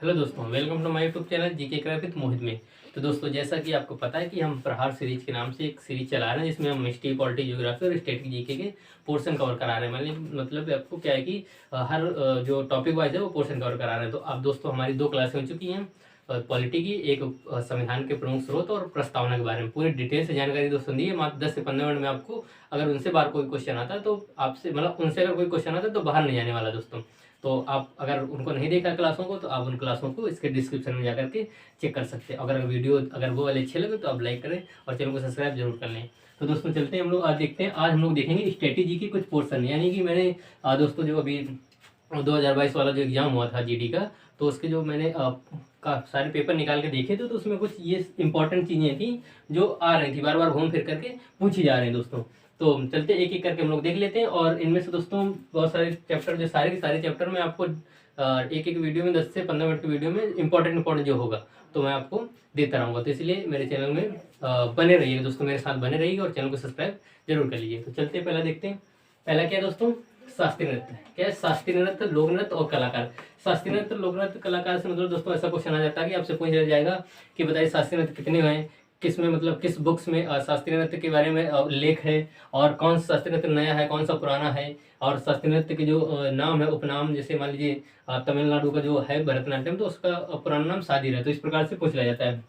Hello दोस्तों, welcome to my YouTube channel GK crack with Mohit में। तो दोस्तों, जैसा कि आपको पता है कि हम प्रहार सीरीज के नाम से एक सीरीज चला रहे हैं जिसमें हम हिस्ट्री, पॉलिटी, ज्योग्राफी और स्टेट की जीके के पोर्शन कवर करा रहे हैं। मतलब आपको क्या है कि हर जो टॉपिक वाइज है वो पोर्शन कवर करा रहे हैं। तो अब दोस्तों हमारी दो क्लासें हो चुकी हैं पॉलिटी की, एक संविधान के प्रमुख स्रोत और प्रस्तावना के बारे में पूरी डिटेल से जानकारी दोस्तों दी है। मात्र 10 से 15 मिनट में आपको अगर उनसे बाहर कोई क्वेश्चन आता है तो आपसे मतलब उनसे अगर कोई क्वेश्चन आता है तो बाहर नहीं जाने वाला दोस्तों। तो आप अगर उनको नहीं देखा क्लासों को तो आप उन क्लासों को इसके डिस्क्रिप्शन में जाकर के चेक कर सकते हैं। अगर वीडियो अगर वो वाले अच्छे लगे तो आप लाइक करें और चैनल को सब्सक्राइब जरूर कर लें। तो दोस्तों चलते हैं हम लोग आज देखते हैं। आज हम लोग देखेंगे स्ट्रेटेजी की कुछ पोर्शन, यानी कि मैंने दोस्तों जो अभी 2022 वाला जो एग्जाम हुआ था जीडी का, तो उसके जो मैंने सारे पेपर निकाल के देखे थे तो उसमें कुछ ये इंपॉर्टेंट चीज़ें थी जो आ रही थी, बार बार घूम फिर करके पूछी जा रही हैं दोस्तों। तो चलते एक एक करके हम लोग देख लेते हैं। और इनमें से दोस्तों बहुत सारे चैप्टर, जो सारे के सारे चैप्टर में आपको एक एक वीडियो में 10 से 15 मिनट की वीडियो में इंपॉर्टेंट जो होगा तो मैं आपको देता रहूँगा। तो इसलिए मेरे चैनल में बने रहिएगा दोस्तों, मेरे साथ बने रहिएगा और चैनल को सब्सक्राइब जरूर कर लीजिए। तो चलते पहला देखते हैं। पहला क्या है दोस्तों? शास्त्रीय नृत्य। क्या है? शास्त्रीय नृत्य, लोक नृत्य और कलाकार। शास्त्रीय नृत्य, लोक नृत्य, कलाकार से मतलब दोस्तों ऐसा क्वेश्चन आ जाता है कि आपसे पूछ लिया जाएगा कि बताइए शास्त्रीय नृत्य कितने हैं, किस में मतलब किस बुक्स में शास्त्रीय नृत्य के बारे में लेख है, और कौन सा शास्त्रीय नृत्य नया है, कौन सा पुराना है, और शास्त्रीय नृत्य के जो नाम है, उपनाम, जैसे मान लीजिए तमिलनाडु का जो है भरतनाट्यम, तो उसका पुराना नाम शादी है। तो इस प्रकार से पूछ लिया जाता है।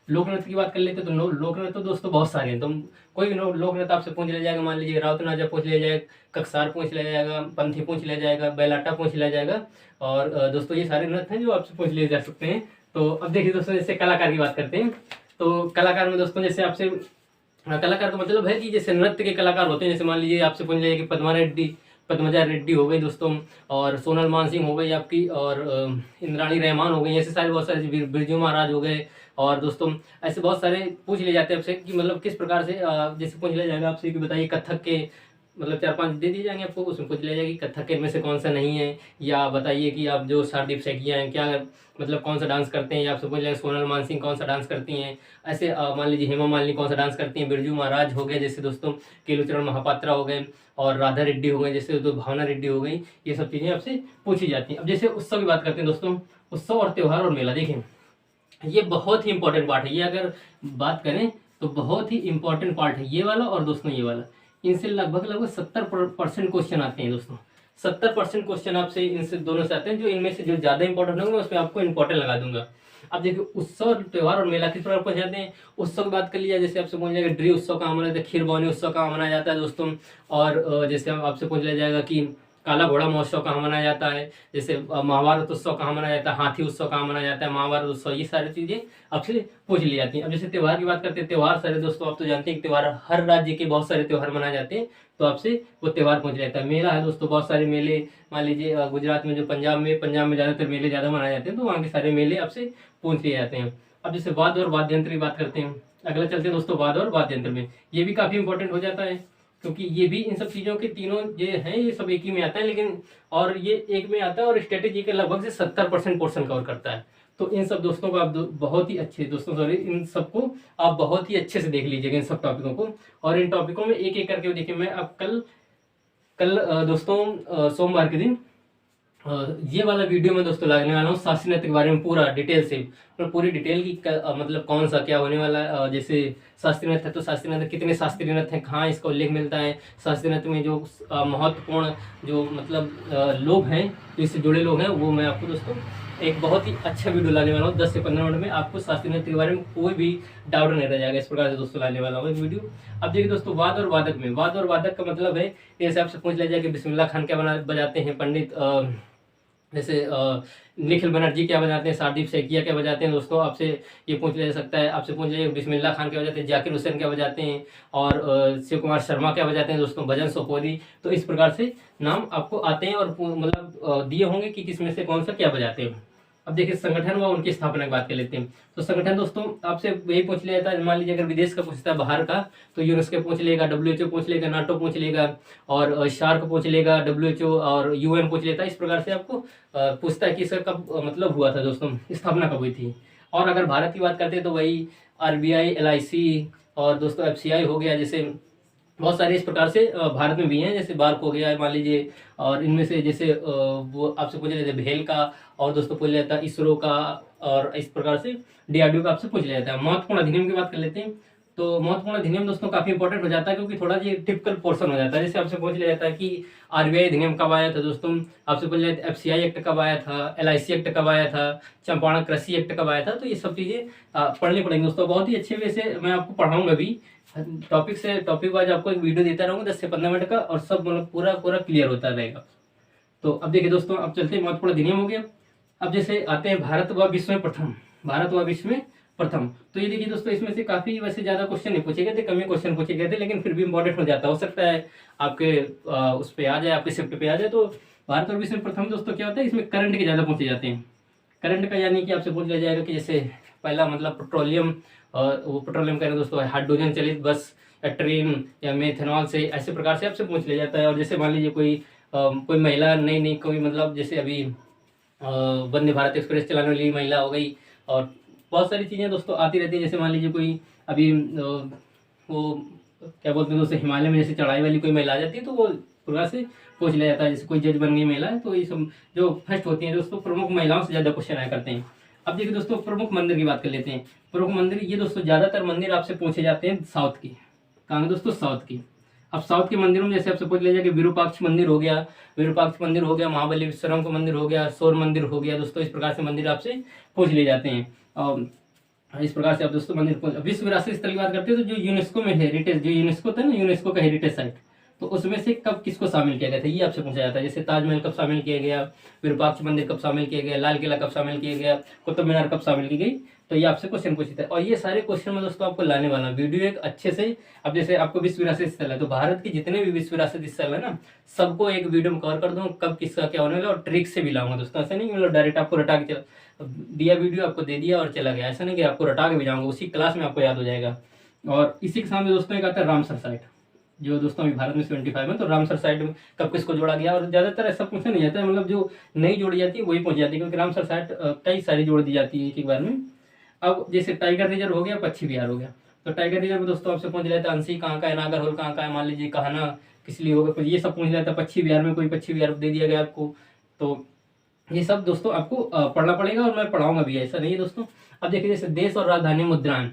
लोक नृत्य की बात कर लेते हैं तो लोक नृत्य तो दोस्तों बहुत सारे हैं। तो कोई भी लोक नृत्य आपसे पूछ लिया जाएगा, मान लीजिए राउत नाचा पूछ लिया जाएगा, ककसार पूछ लिया जाएगा, पंथी पूछ लिया जाएगा, बैलाटा पूछ लिया जाएगा, और दोस्तों ये सारे नृत्य हैं जो आपसे पूछ लिए जा सकते हैं। तो अब देखिए दोस्तों, जैसे कलाकार की बात करते हैं तो कलाकार में दोस्तों जैसे आपसे कलाकार का मतलब है कि जैसे नृत्य के कलाकार होते हैं। जैसे मान लीजिए आपसे पूछ लिया कि पद्मजा रेड्डी हो गई दोस्तों, और सोनल मानसिंह हो गई आपकी, और इंद्राणी रहमान हो गई, ऐसे सारे बहुत सारे बिरजू महाराज हो गए। और दोस्तों ऐसे बहुत सारे पूछ लिए जाते हैं आपसे कि मतलब किस प्रकार से जैसे पूछ लिया जाएगा आपसे कि बताइए कथक के मतलब 4-5 दे दिए जाएंगे आपको, उसमें पूछ लिया जाएगा कि कथक के में से कौन सा नहीं है, या बताइए कि आप जो शारदीप सैकिया हैं क्या मतलब कौन सा डांस करते हैं, या आपसे पूछ लिया सोनल मानसिंह कौन सा डांस करती हैं। ऐसे मान लीजिए हेमा मालिनी कौन सा डांस करती हैं, बिरजू महाराज हो गए जैसे दोस्तों, केलुचरण महापात्रा हो गए, और राधा रेड्डी हो गए जैसे, तो भावना रेड्डी हो गई। ये सब चीज़ें आपसे पूछी जाती हैं। अब जैसे उत्सव की बात करते हैं दोस्तों, उत्सव और त्यौहार और मेला, देखें ये बहुत ही इंपॉर्टेंट पार्ट है। ये अगर बात करें तो बहुत ही इंपॉर्टेंट पार्ट है ये वाला, और दोस्तों ये वाला, इनसे लगभग 70% क्वेश्चन आते हैं दोस्तों। 70% क्वेश्चन आपसे इनसे दोनों से आते हैं। जो इनमें से जो ज्यादा इंपॉर्टेंट होंगे उसमें आपको इंपॉर्टेंट लगा दूंगा। अब देखिए उत्सव, त्योहार और मेला किस प्रकार पूछ जाते हैं। उत्सव की बात कर लिया, जैसे आपसे पूछ जाएगा ड्री उत्सव कहाँ मनाया जाता है, खीर भवानी उत्सव कहाँ मनाया जाता है दोस्तों, और जैसे आपसे पूछ लिया जाएगा कि काला घोड़ा महोत्सव कहाँ मनाया जाता है, जैसे महाभारत उत्सव कहाँ मनाया जाता है, हाथी उत्सव कहाँ मनाया जाता है, महाभारत उत्सव, ये सारी चीजें आपसे पूछ ली जाती हैं। अब जैसे त्योहार की बात करते हैं, त्योहार सारे दोस्तों आप तो जानते हैं कि त्योहार हर राज्य के बहुत सारे त्योहार मनाए जाते हैं, तो आपसे वो त्योहार पूछ जाता है। मेला है दोस्तों, बहुत सारे मेले, मान लीजिए गुजरात में जो पंजाब में ज्यादातर मेले ज्यादा मनाए जाते हैं, तो वहाँ के सारे मेले आपसे पूछ लिए जाते हैं। अब जैसे वाद्य और वाद्य यंत्र की बात करते हैं, अगला चलते हैं दोस्तों वाद्य और वाद्य यंत्र में। ये भी काफी इंपॉर्टेंट हो जाता है क्योंकि ये भी इन सब चीजों के तीनों ये हैं, ये सब एक ही में आता है, लेकिन और ये एक में आता है, और स्ट्रेटेजी के लगभग से 70% पोर्शन कवर करता है। तो इन सब दोस्तों को आप बहुत ही अच्छे दोस्तों, सॉरी, इन सबको आप बहुत ही अच्छे से देख लीजिएगा, इन सब टॉपिकों को। और इन टॉपिकों में एक एक करके देखिए, मैं अब कल दोस्तों सोमवार के दिन ये वाला वीडियो में दोस्तों लागने वाला हूँ शास्त्रीय नृत्य के बारे में पूरा डिटेल से, और पूरी डिटेल की मतलब कौन सा क्या होने वाला है। जैसे शास्त्रीय नृत्य है तो शास्त्रीय नृत्य कितने शास्त्रीय नृत्य हैं, कहाँ इसका उल्लेख मिलता है, शास्त्रीय नृत्य में जो महत्वपूर्ण जो मतलब लोग हैं, जो इससे जुड़े लोग हैं, वो मैं आपको दोस्तों एक बहुत ही अच्छा वीडियो लाने वाला हूँ। 10 से 15 मिनट में आपको शास्त्रीय नृत्य के बारे में कोई भी डाउट नहीं रह जाएगा। इस प्रकार से दोस्तों लाने वाला हूँ एक वीडियो। अब देखिए दोस्तों, वाद और वादक में, वाद और वादक का मतलब है, जैसे आपसे पूछ लिया जाए कि बिस्मिल्लाह खान क्या बजाते हैं, पंडित जैसे निखिल बनर्जी क्या बजाते हैं, शारदीप सैकिया क्या बजाते हैं दोस्तों, आपसे ये पूछ लिया जा सकता है। आपसे पूछ लिया बिस्मिल्लाह खान क्या बजाते हैं, जाकिर हुसैन क्या बजाते हैं, और शिव कुमार शर्मा क्या बजाते हैं दोस्तों, भजन सोपोरी। तो इस प्रकार से नाम आपको आते हैं, और मतलब दिए होंगे कि किसमें से कौन सा क्या बजाते हैं। अब देखिए संगठन व उनकी स्थापना की बात कर लेते हैं। तो संगठन दोस्तों आपसे यही पूछ लिया जाता है, मान लीजिए अगर विदेश का पूछता है, बाहर का, तो यूनेस्को पूछ लेगा, WHO पूछ लेगा, नाटो पूछ लेगा, और शार्क पूछ लेगा, WHO और UN पूछ लेता है। इस प्रकार से आपको पूछता है कि इसका कब मतलब हुआ था दोस्तों, स्थापना कब हुई थी। और अगर भारत की बात करते हैं तो वही RBI, LIC और दोस्तों FCI हो गया, जैसे बहुत सारे इस प्रकार से भारत में भी हैं, जैसे बार्क हो गया मान लीजिए, और इनमें से जैसे वो आपसे पूछ लेते हैं भेल का, और दोस्तों पूछ लेता है इसरो का, और इस प्रकार से डीआरडीओ का आपसे पूछ लिया जाता है। महत्वपूर्ण अधिनियम की बात कर लेते हैं। तो महत्वपूर्ण अधिनियम दोस्तों काफी इंपॉर्टेंट हो जाता है, क्योंकि थोड़ा ये टिपिकल पोर्शन हो जाता है। जैसे आपसे पूछ लिया जाता है कि आरबीआई अधिनियम कब आया था दोस्तों, आपसे पूछ लिया जाता है एफसीआई एक्ट कब आया था, एलआईसी एक्ट कब आया था, चंपारण कृषि एक्ट कब आया था। तो ये सब चीजें पढ़नी पड़ेंगी दोस्तों। बहुत ही अच्छे वे से मैं आपको पढ़ाऊंगा भी, टॉपिक वाइज आपको एक वीडियो देता रहूंगा 10 से 15 मिनट का, और सब मतलब पूरा पूरा क्लियर होता रहेगा। तो अब देखिए दोस्तों, अब चलते हैं, महत्वपूर्ण अधिनियम हो गया। अब जैसे आते हैं भारत व विश्व में प्रथम, भारत व विश्व में प्रथम। तो ये देखिए दोस्तों, इसमें से काफी वैसे ज्यादा क्वेश्चन नहीं पूछे गए थे, कम ही क्वेश्चन पूछे गए थे, लेकिन फिर भी इंपॉर्टेंट हो जाता है। हो सकता है आपके उस पे आ जाए, आपके शिफ्ट पे आ जाए। तो भारत और विश्व में प्रथम दोस्तों क्या होता है, इसमें करंट के ज्यादा पूछे जाते हैं। करंट का यानी कि आपसे पूछ लिया जाएगा कि जैसे पहला मतलब पेट्रोलियम, और वो पेट्रोलियम करें दोस्तों हाइड्रोजन चलित बस या ट्रेन या मेथनॉल से, ऐसे प्रकार से आपसे पूछ लिया जाता है। और जैसे मान लीजिए कोई महिला नई नई कोई मतलब जैसे अभी वंदे भारत एक्सप्रेस चलाने वाली महिला हो गई, और बहुत सारी चीज़ें दोस्तों आती रहती है। जैसे मान लीजिए कोई अभी वो क्या बोलते हैं दोस्तों, हिमालय में जैसे चढ़ाई वाली कोई महिला आ जाती है, तो वो पूरा से पूछ लिया जाता है। जैसे कोई जज बन गई महिला है, तो ये सब जो फर्स्ट होती है दोस्तों, प्रमुख महिलाओं से ज़्यादा क्वेश्चन आया करते हैं। अब देखिए दोस्तों, प्रमुख मंदिर की बात कर लेते हैं। प्रमुख मंदिर, ये दोस्तों ज़्यादातर मंदिर आपसे पूछे जाते हैं साउथ की। कहाँ दोस्तों, साउथ की। अब साउथ के मंदिरों में जैसे आपसे पूछ लिया जाए कि विरूपाक्ष मंदिर हो गया, विरूपाक्ष मंदिर हो गया, महाबलेश्वरम का मंदिर हो गया, सौर मंदिर हो गया दोस्तों, इस प्रकार से मंदिर आपसे पूछ लिए जाते हैं। इस प्रकार से आप दोस्तों मंदिर, विश्व विरासत स्थल की बात करते हैं, तो जो यूनेस्को में हेरिटेज, जो यूनेस्को था ना, यूनेस्को का हेरिटेज साइट, तो उसमें से कब किसको शामिल किया गया था, ये आपसे पूछा जाता है। जैसे ताजमहल कब शामिल किया गया, विरूपाक्ष मंदिर कब शामिल किया गया, लाल किला कब शामिल किया गया, कुतुब मीनार कब शामिल की गई। तो ये आपसे क्वेश्चन पूछते हैं, और ये सारे क्वेश्चन में दोस्तों आपको लाने वाला वीडियो एक अच्छे से। अब जैसे आपको विश्व विरासत स्थल है, तो भारत के जितने भी विश्व विरासत स्थल है ना, सबको एक वीडियो में कवर कर दूँ, कब किसका क्या होने वाला, और ट्रिक से भी लाऊंगा दोस्तों। ऐसा नहीं मतलब डायरेक्ट आपको रटा के दिया वीडियो, आपको दे दिया और चला गया, ऐसा नहीं कि आपको रटा के भी जाऊंगा, उसी क्लास में आपको याद हो जाएगा। और इसी के सामने दोस्तों एक आता है रामसर साइट, जो दोस्तों अभी भारत में 75 में, तो रामसर साइट में कब किसको जोड़ा गया। और ज्यादातर ऐसा पूछा नहीं जाता है, मतलब जो नहीं जोड़ी जाती है वही पूछ जाती है, क्योंकि रामसर साइट कई सारी जोड़ दी जाती है एक बार में। अब जैसे टाइगर रिजर्व हो गया, पक्षी विहार हो गया, तो टाइगर रिजर्व में दोस्तों आपसे पूछ लेता है अंसी कहाँ का है, नागरहोल कहाँ का है, मान लीजिए कहना किस लिए होगा, ये सब पूछ लेता है। पक्षी विहार में कोई पक्षी विहार दे दिया गया आपको, तो ये सब दोस्तों आपको पढ़ना पड़ेगा, और मैं पढ़ाऊंगा भी, ऐसा नहीं है दोस्तों। अब देखिए जैसे देश और राजधानी मुद्राएं।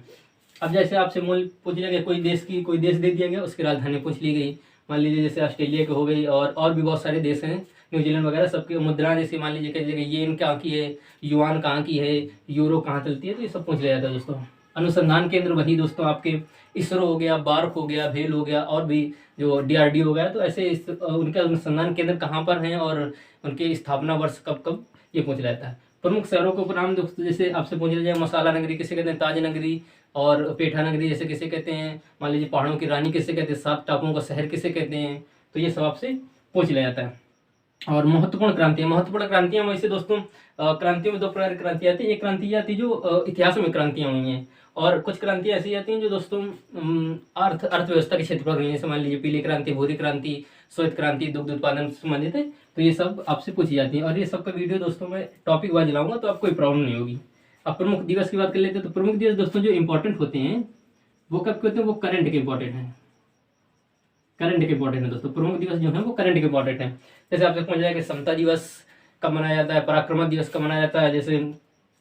अब जैसे आपसे मूल पूछ लिया गया, कोई देश दे दिया गया, उसकी राजधानी पूछ ली गई। मान लीजिए जैसे ऑस्ट्रेलिया की हो गई, और भी बहुत सारे देश हैं, न्यूजीलैंड वगैरह, सबकी मुद्रा जैसे मान लीजिए कई जगह येन कहाँ की है, युआन कहाँ की है, यूरो कहाँ चलती है, तो ये सब पूछ लिया जाता है दोस्तों। अनुसंधान केंद्र वही दोस्तों आपके इसरो हो गया, बार्क हो गया, भेल हो गया, और भी जो डीआरडीओ हो गया, तो ऐसे उनके अनुसंधान केंद्र कहाँ पर हैं, और उनके स्थापना वर्ष कब कब, ये पूछ लेता है। प्रमुख शहरों के उपनाम दोस्तों, जैसे आपसे पूछ लिया जाए मसाला नगरी किसे कहते हैं, ताज नगरी और पेठा नगरी जैसे किसे कहते हैं, मान लीजिए पहाड़ों की रानी किसे कहते हैं, 7 टापुओं का शहर किसे कहते हैं, तो ये सब आपसे पूछ लिया जाता है। और महत्वपूर्ण क्रांतियां वैसे दोस्तों, क्रांतियों में 2 प्रकार की क्रांतियां आती है। एक क्रांति आती है जो इतिहास में क्रांतियां हुई हैं, और कुछ क्रांतियां ऐसी आती हैं जो दोस्तों अर्थव्यवस्था के क्षेत्र पर हुई है। जैसे मान लीजिए पीली क्रांति, भूरी क्रांति, श्वेत क्रांति, दुग्ध उत्पादन से संबंधित है, तो ये सब आपसे पूछी जाती है। और ये सब का वीडियो दोस्तों मैं टॉपिक वाइज लाऊंगा, तो आपको कोई प्रॉब्लम नहीं होगी। अब प्रमुख दिवस की बात कर लेते हैं, तो प्रमुख दिवस दोस्तों जो इंपॉर्टेंट होते हैं वो कब के होते हैं, वो करंट के इंपॉर्टेंट है, करंट के इंपॉर्टेंट है दोस्तों। प्रमुख दिवस जो है वो करंट के इंपॉर्टेंट है। जैसे आपसे पूछ जाए कि समता दिवस कब मनाया जाता है, पराक्रम दिवस कब मनाया जाता है, जैसे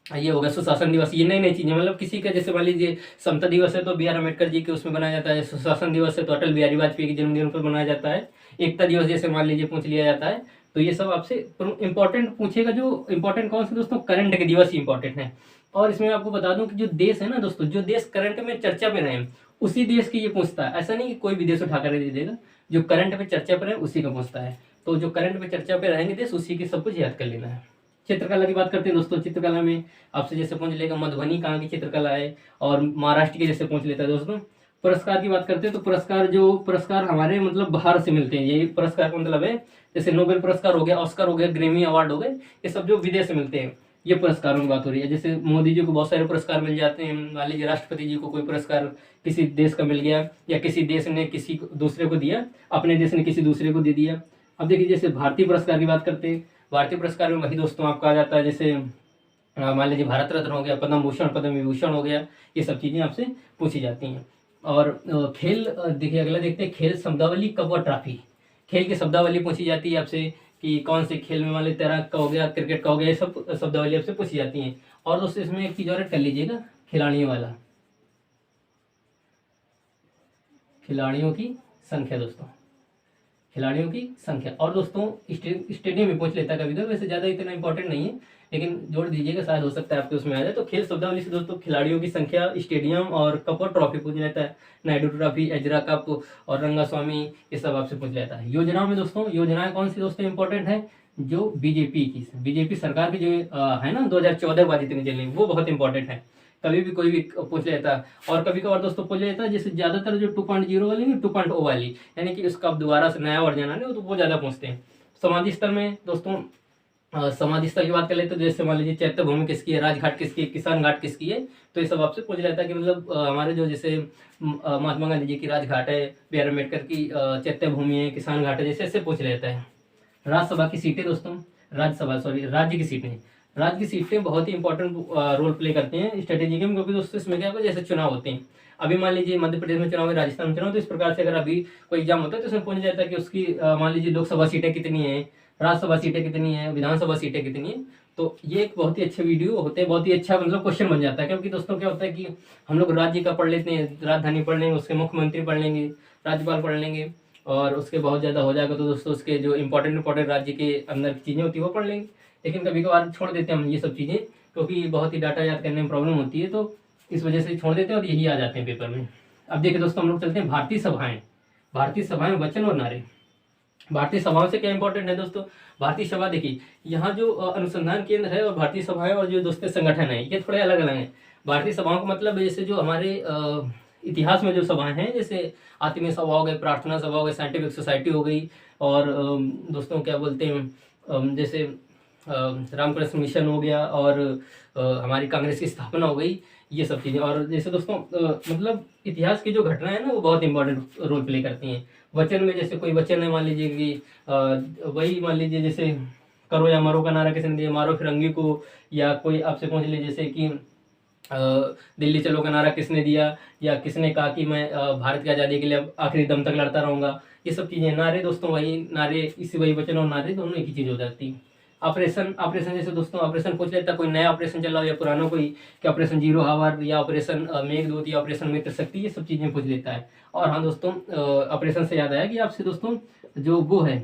ये हो गया सुशासन दिवस, ये नई नई चीजें, मतलब किसी का जैसे मान लीजिए समता दिवस है तो बी आर अम्बेडकर जी के उसमें मनाया जाता है, सुशासन दिवस है तो अटल बिहारी वाजपेयी के जन्मदिन पर मनाया जाता है, एकता दिवस जैसे मान लीजिए पूछ लिया जाता है। तो ये सब आपसे इंपॉर्टेंट पूछेगा। जो इंपॉर्टेंट कौन से दोस्तों, करंट के दिवस ही इंपॉर्टेंट है। और इसमें आपको बता दूं कि जो देश है ना दोस्तों, जो देश करंट में चर्चा पे रहे उसी देश की ये पूछता है, ऐसा नहीं कि कोई भी देश उठाकर दे देगा, जो करंट पे चर्चा पे रहे उसी का पूछता है। तो जो करंट पे चर्चा पे रहेंगे देश, उसी की सब कुछ याद कर लेना है। चित्रकला की बात करते हैं दोस्तों, चित्रकला में आपसे जैसे पूछ लेगा मधुबनी कहाँ की चित्रकला है, और महाराष्ट्र की जैसे पूछ लेता है दोस्तों। पुरस्कार की बात करते हैं, तो पुरस्कार हमारे मतलब बाहर से मिलते हैं। ये पुरस्कार का मतलब है जैसे नोबेल पुरस्कार हो गया, ऑस्कर हो गया, ग्रेमी अवार्ड हो गए, ये सब जो विदेश से मिलते हैं, ये पुरस्कारों की बात हो रही है। जैसे मोदी जी को बहुत सारे पुरस्कार मिल जाते हैं, मान लीजिए राष्ट्रपति जी को कोई पुरस्कार किसी देश का मिल गया, या किसी देश ने किसी दूसरे को दिया, अपने देश ने किसी दूसरे को दे दिया। अब देखिए जैसे भारतीय पुरस्कार की बात करते हैं, भारतीय पुरस्कार में वही दोस्तों आपका आ जाता है, जैसे मान लीजिए भारत रत्न हो गया, पद्म भूषण, पद्म विभूषण हो गया, ये सब चीज़ें आपसे पूछी जाती हैं। और खेल देखिए अगला देखते हैं, खेल शब्दावली कप और ट्रॉफी। खेल की शब्दावली पूछी जाती है आपसे कि कौन से खेल में, मान ली तैराक का हो गया, क्रिकेट का हो गया, ये सब शब्दावली आपसे पूछी जाती हैं। और दोस्तों इसमें एक चीज़ और कर लीजिएगा, खिलाड़ियों वाला, खिलाड़ियों की संख्या दोस्तों, खिलाड़ियों की संख्या। और दोस्तों स्टेडियम में पूछ लेता है कभी, तो वैसे ज़्यादा इतना इंपॉर्टेंट नहीं है, लेकिन जोड़ दीजिएगा, शायद हो सकता है आपके उसमें आ जाए। तो खेल शब्दावली से दोस्तों खिलाड़ियों की संख्या, स्टेडियम और कप और ट्रॉफी पूछ लेता है, नायडू ट्रॉफी, एजरा कप और रंगास्वामी, ये सब आपसे पूछ लेता है। योजनाओं में दोस्तों, योजनाएं कौन सी दोस्तों इंपॉर्टेंट है, जो बीजेपी सरकार की जो है ना 2014 बाद जितनी चली, वो बहुत इंपॉर्टेंट है। कभी भी कोई भी पूछ लेता है। और कभी कभार दोस्तों पूछ लेता है, जैसे ज़्यादातर जो 2.0 वाली नहीं, 2.0 वाली, यानी कि उसका अब दोबारा से नया वर्जन आने, तो वो ज़्यादा पूछते हैं। समाधि स्थल में दोस्तों, समाधि स्थल की बात कर लेते हैं, जैसे मान लीजिए चैत्य भूमि किसकी है, राजघाट किसकी है, किसान घाट किसकी है, तो ये सब आपसे पूछ लेता है कि मतलब हमारे जो जैसे महात्मा गांधी जी की राजघाट है, बी आर अम्बेडकर की चैत्य भूमि है, किसान घाट है, जैसे ऐसे पूछ लेता है। राज्यसभा की सीटें दोस्तों, राज्य की सीटें, राज्य की सीटें बहुत ही इंपॉर्टेंट रोल प्ले करते हैं स्ट्रेटेजी में, क्योंकि दोस्तों इसमें क्या होगा, जैसे चुनाव होते हैं, अभी मान लीजिए मध्य प्रदेश में चुनाव है, राजस्थान में चुनाव, तो इस प्रकार से अगर अभी कोई एग्जाम होता है तो उसमें पूछा जाता है कि उसकी मान लीजिए लोकसभा सीटें कितनी हैं, राज्यसभा सीटें कितनी हैं, विधानसभा सीटें कितनी हैं। तो ये एक बहुत ही अच्छे वीडियो होते हैं, बहुत ही अच्छा मतलब क्वेश्चन बन जाता है, क्योंकि दोस्तों क्या होता है कि हम लोग राज्य का पढ़ लेते हैं, राजधानी पढ़ लेंगे, उसके मुख्यमंत्री पढ़ लेंगे, राज्यपाल पढ़ लेंगे, और उसके बहुत ज़्यादा हो जाएगा तो दोस्तों उसके जो इंपॉर्टेंट राज्य के अंदर की चीज़ें होती है वो पढ़ लेंगे। लेकिन कभी कभार छोड़ देते हैं हम ये सब चीज़ें, क्योंकि बहुत ही डाटा याद करने में प्रॉब्लम होती है, तो इस वजह से छोड़ देते हैं और यही आ जाते हैं पेपर में। अब देखिए दोस्तों, हम लोग चलते हैं भारतीय सभाएं, भारतीय सभाएं, वचन और नारे। भारतीय सभाओं से क्या इंपॉर्टेंट है दोस्तों, भारतीय सभा देखिए, यहाँ जो अनुसंधान केंद्र है और भारतीय सभाएं और जो दोस्तों संगठन है, ये थोड़े अलग अलग हैं। भारतीय सभाओं का मतलब जैसे जो हमारे इतिहास में जो सभाएं हैं, जैसे आत्मीय सभा हो गई, प्रार्थना सभा हो गई, साइंटिफिक सोसाइटी हो गई, और दोस्तों क्या बोलते हैं, जैसे रामकृष्ण मिशन हो गया, और हमारी कांग्रेस की स्थापना हो गई, ये सब चीज़ें। और जैसे दोस्तों मतलब इतिहास की जो घटनाएं हैं ना, वो बहुत इंपॉर्टेंट रोल प्ले करती हैं। वचन में जैसे कोई वचन है, मान लीजिए कि वही मान लीजिए जैसे करो या मरो का नारा किसने दिया, मारो फिरंगी को, या कोई आपसे पूछ लीजिए जैसे कि दिल्ली चलो का नारा किसने दिया, या किसने कहा कि मैं भारत की आज़ादी के लिए आखिरी दम तक लड़ता रहूँगा, ये सब चीज़ें। नारे दोस्तों वही नारे, इसी वही वचन और नारे दोनों एक ही चीज़ हो जाती है। ऑपरेशन जैसे दोस्तों ऑपरेशन पूछ लेता है, कोई नया ऑपरेशन चल रहा हो या पुराना कोई, कि ऑपरेशन जीरो हावर या ऑपरेशन मेघदूत या ऑपरेशन मित्र शक्ति, ये सब चीज़ें पूछ लेता है। और हाँ दोस्तों, ऑपरेशन से याद आया कि आपसे दोस्तों जो वो है,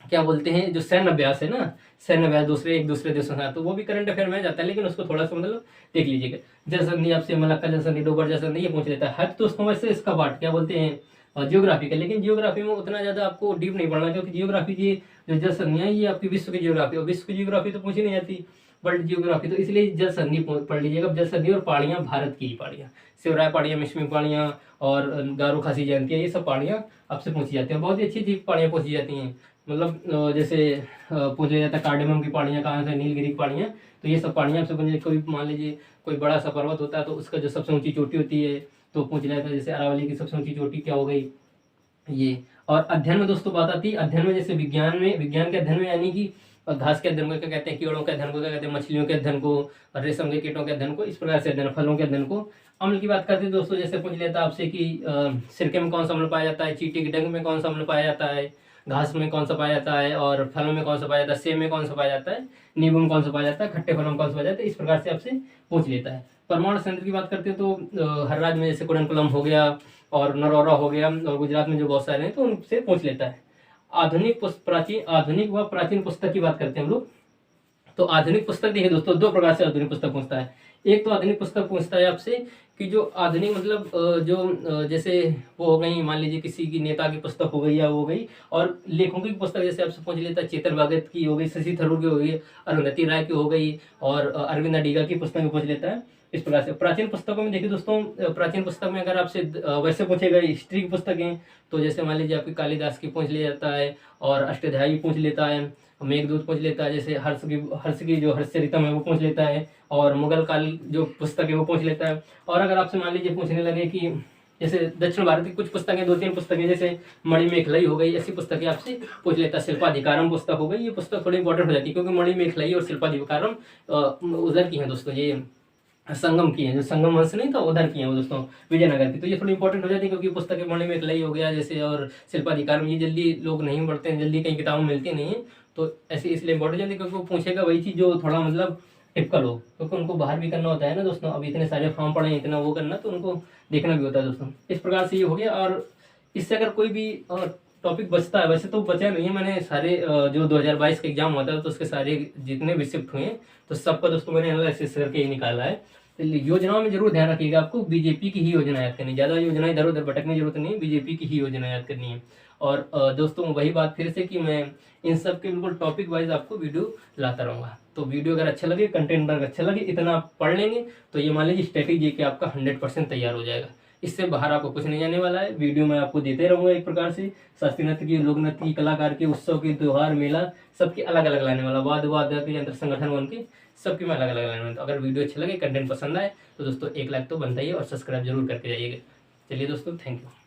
क्या बोलते हैं, जो सैन्य अभ्यास है ना, सैन्य अभ्यास एक दूसरे देशों के साथ, तो वो भी करंट अफेयर में जाता है, लेकिन उसको थोड़ा सा मतलब देख लीजिएगा। जल संधि आपसे मलक्का जल संधि, डोबर जल संधि, ये पूछ लेता है। हर दोस्तों वैसे इसका पार्ट क्या बोलते हैं, जियोग्राफी का, लेकिन जियोग्राफी में उतना ज़्यादा आपको डीप नहीं पढ़ना, क्योंकि जियोग्राफी की जो जल संधियाँ, ये आपकी विश्व की जियोग्राफी, और विश्व की जियोग्राफी तो पूछी नहीं जाती, वर्ल्ड जियोग्राफी, तो इसलिए जल संधि पढ़ लीजिएगा। जल संधि और पहाड़ियाँ, भारत की पहाड़ियाँ, शिवराय पहाड़ियाँ, मिश्मी पहाड़ियाँ, और गारो खासी जयंती, ये सब पहाड़ियाँ आपसे पूछी जाती हैं। बहुत ही अच्छी अच्छी पहाड़ियाँ पूछी जाती हैं, मतलब जैसे पूछ लिया जाता है कार्डेमम की पहाड़ियाँ कहाँ से, नीलगिरी की पहाड़ियाँ, तो ये सब पहाड़ियाँ आपसे पूछ, कोई मान लीजिए कोई बड़ा सा पर्वत होता है, तो उसका जो सबसे ऊंची चोटी होती है, तो पूछ लिया जाता है, जैसे अरावली की सबसे ऊंची चोटी क्या हो गई, ये। और अध्ययन में दोस्तों बात आती है, अध्ययन में जैसे विज्ञान के अध्ययन में, यानी कि घास के अध्ययन को क्या कहते हैं, कीड़ों के अध्ययन को क्या कहते हैं, मछलियों के अध्ययन को, रेशम के कीटों के अध्ययन को, इस प्रकार से अध्ययन, फलों के अध्ययन को। अम्ल की बात करते हैं दोस्तों, जैसे पूछ लेता आपसे कि सिरके में कौन सा अम्ल पाया जाता है, चींटी के डंक में कौन सा अम्ल पाया जाता है, घास में कौन सा पाया जाता है, और फलों में कौन सा पाया जाता है, सेब में कौन सा पाया जाता है, नींबू में कौन सा पाया जाता है, खट्टे फलों में कौन सा पाया जाता है, इस प्रकार से आपसे पूछ लेता है। परमाणु संयंत्र की बात करते हैं तो हर राज्य में जैसे कुडनकुलम हो गया और नरौरा हो गया, और गुजरात में जो बहुत सारे हैं, तो उनसे पूछ लेता है। आधुनिक व प्राचीन पुस्तक की बात करते हैं हम लोग, तो आधुनिक पुस्तक देखिए दोस्तों, दो प्रकार से आधुनिक पुस्तक पूछता है। एक तो आधुनिक पुस्तक पूछता है आपसे कि जो आधुनिक मतलब जो जैसे वो हो गई, मान लीजिए किसी की नेता की पुस्तक हो गई या हो गई, और लेखकों की पुस्तक जैसे आपसे पूछ लेता है, चेतन भगत की हो गई, शशि थरूर की हो गई, अरुंधति राय की हो गई, और अरविंद अडिगा की पुस्तक पूछ लेता है। इस प्रकार से प्राचीन पुस्तकों में देखिए दोस्तों, प्राचीन पुस्तक में अगर आपसे वैसे पूछे गए हिस्ट्री की पुस्तकें, तो जैसे मान लीजिए आपकी कालिदास की पूछ लिया जाता है, और अष्टाध्यायी पूछ लेता है, मेघदूत पूछ लेता है, जैसे हर्ष की जो हर्षचरितम है वो पूछ लेता है, और मुगल काल जो पुस्तक है वो पूछ लेता है। और अगर आपसे मान लीजिए पूछने लगे कि जैसे दक्षिण भारत की कुछ पुस्तकें, 2-3 पुस्तकें, जैसे मणिमेखलाई हो गई, ऐसी पुस्तकें आपसे पूछ लेता है। शिल्पाधिकारम पुस्तक हो गई, ये पुस्तक थोड़ी इंपॉर्टेंट हो जाती है, क्योंकि मणिमेखलाई और शिल्पाधिकारम उधर की हैं दोस्तों, ये संगम की है, जो संगम वंश नहीं था उधर की है वो दोस्तों, विजयनगर की। तो ये थोड़ी इंपॉर्टेंट हो जाती है क्योंकि पुस्तकें पढ़ने में कलई हो गया जैसे, और शिल्पाधिकार में ये जल्दी लोग नहीं पढ़ते हैं, जल्दी कहीं किताबें मिलती नहीं है, तो ऐसे इसलिए इंपॉर्टेंट हो जाती है क्योंकि वो पूछेगा वही चीज़ जो थोड़ा मतलब टिपिकल हो, क्योंकि उनको बाहर भी करना होता है ना दोस्तों, अब इतने सारे फॉर्म पढ़े इतना वो करना, तो उनको देखना भी होता है दोस्तों। इस प्रकार से ये हो गया। और इससे अगर कोई भी टॉपिक बचता है, वैसे तो बचा नहीं है, मैंने सारे जो 2022 का एग्जाम हुआ था तो उसके सारे जितने भी शिफ्ट हुए तो सबका दोस्तों मैंने एनालिसिस करके ही निकाला है। तो योजनाओं में जरूर ध्यान रखिएगा, आपको बीजेपी की ही योजना याद करनी है, ज़्यादा योजना इधर उधर भटकने की जरूरत नहीं है, बीजेपी की ही योजना याद करनी है। और दोस्तों वही बात फिर से कि मैं इन सब के बिल्कुल टॉपिक वाइज आपको वीडियो लाता रहूँगा। तो वीडियो अगर अच्छा लगे, कंटेंट अगर अच्छा लगे, इतना आप पढ़ लेंगे तो ये मान लीजिए स्ट्रेटेजी के आपका 100% तैयार हो जाएगा। इससे बाहर आपको कुछ नहीं जाने वाला है। वीडियो मैं आपको देते रहूँगा एक प्रकार से, शास्त्रीय नृत्य की, लोक नृत्य की, कलाकार के, उत्सव के, त्योहार, मेला, सबके अलग अलग लाने वाला, वाद वाद के यंत्र संगठन वन के सबके मैं अलग अलग लाने वाला। तो अगर वीडियो अच्छा लगे, कंटेंट पसंद आए तो दोस्तों एक लाइक तो बनता ही है और सब्सक्राइब जरूर करके जाइएगा। चलिए दोस्तों, थैंक यू।